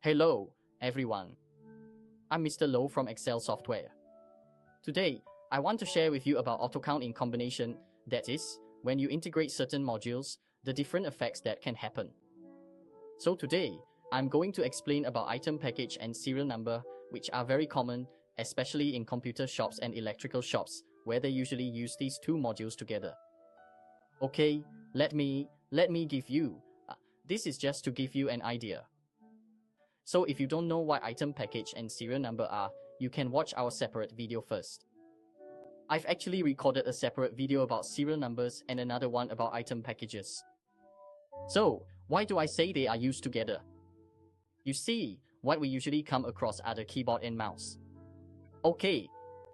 Hello, everyone. I'm Mr. Low from Excel Software. Today, I want to share with you about AutoCount in combination, that is, when you integrate certain modules, the different effects that can happen. So today, I'm going to explain about item package and serial number, which are very common, especially in computer shops and electrical shops, where they usually use these two modules together. Okay, let me give you. This is just to give you an idea. So if you don't know what item package and serial number are, you can watch our separate video first. I've actually recorded a separate video about serial numbers and another one about item packages. So, why do I say they are used together? You see, what we usually come across are the keyboard and mouse. Okay,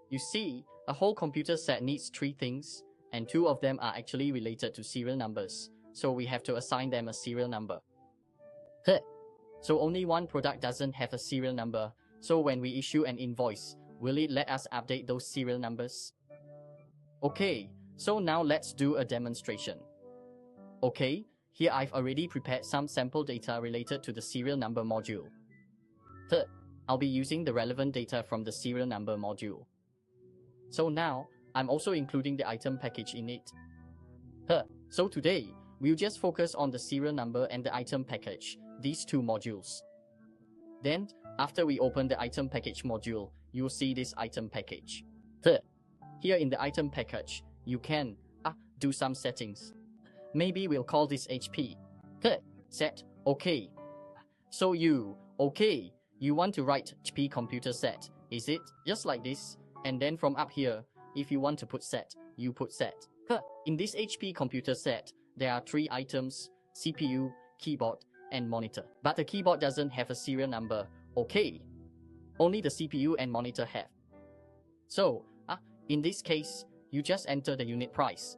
you see, a whole computer set needs three things, and two of them are actually related to serial numbers, so we have to assign them a serial number. So only one product doesn't have a serial number, so when we issue an invoice, will it let us update those serial numbers? Okay, so now let's do a demonstration. Okay, here I've already prepared some sample data related to the serial number module. I'll be using the relevant data from the serial number module. So now, I'm also including the item package in it. So today, we'll just focus on the serial number and the item package, these two modules. Then, after we open the item package module, you'll see this item package. Here in the item package, you can do some settings. Maybe we'll call this HP. Set, okay. So you want to write HP computer set, is it? Just like this, and then from up here, if you want to put set, you put set. In this HP computer set, there are three items, CPU, keyboard, and monitor. But the keyboard doesn't have a serial number, okay. Only the CPU and monitor have. So, in this case, you just enter the unit price.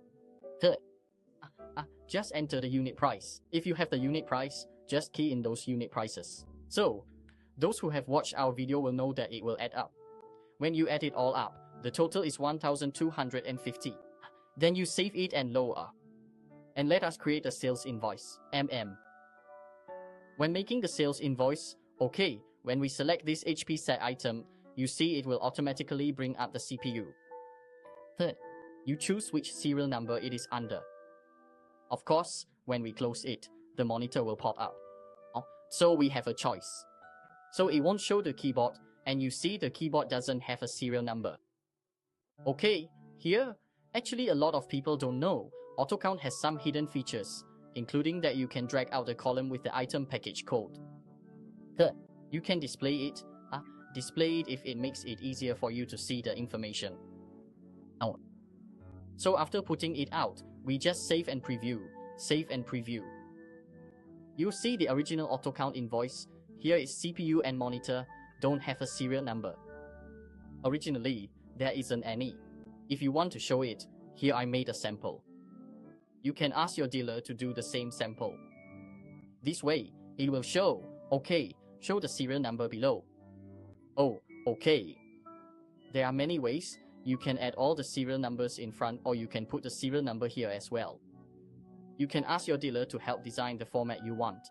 Just enter the unit price. If you have the unit price, just key in those unit prices. So, those who have watched our video will know that it will add up. When you add it all up, the total is 1,250. Then you save it and lower. And let us create a sales invoice, MM. When making the sales invoice, okay, when we select this HP set item, you see it will automatically bring up the CPU. You choose which serial number it is under. Of course, when we close it, the monitor will pop up. So we have a choice. So it won't show the keyboard, and you see the keyboard doesn't have a serial number. Okay, here, actually a lot of people don't know, AutoCount has some hidden features, including that you can drag out the column with the item package code. You can display it if it makes it easier for you to see the information. So after putting it out, we just save and preview. You'll see the original AutoCount invoice. Here is CPU and monitor, don't have a serial number. Originally, there isn't any. If you want to show it, here I made a sample. You can ask your dealer to do the same sample. This way, it will show, okay, show the serial number below. Oh, okay. There are many ways. You can add all the serial numbers in front, or you can put the serial number here as well. You can ask your dealer to help design the format you want.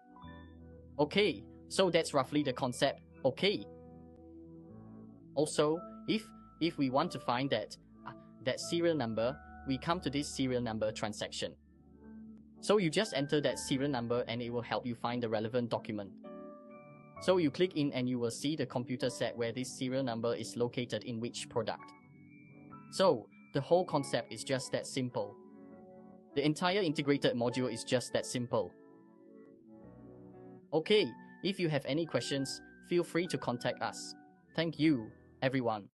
Okay, so that's roughly the concept, okay. Also, if we want to find that serial number, we come to this serial number transaction. So you just enter that serial number and it will help you find the relevant document. So you click in and you will see the computer set where this serial number is located in which product. So, the whole concept is just that simple. The entire integrated module is just that simple. Okay, if you have any questions, feel free to contact us. Thank you, everyone.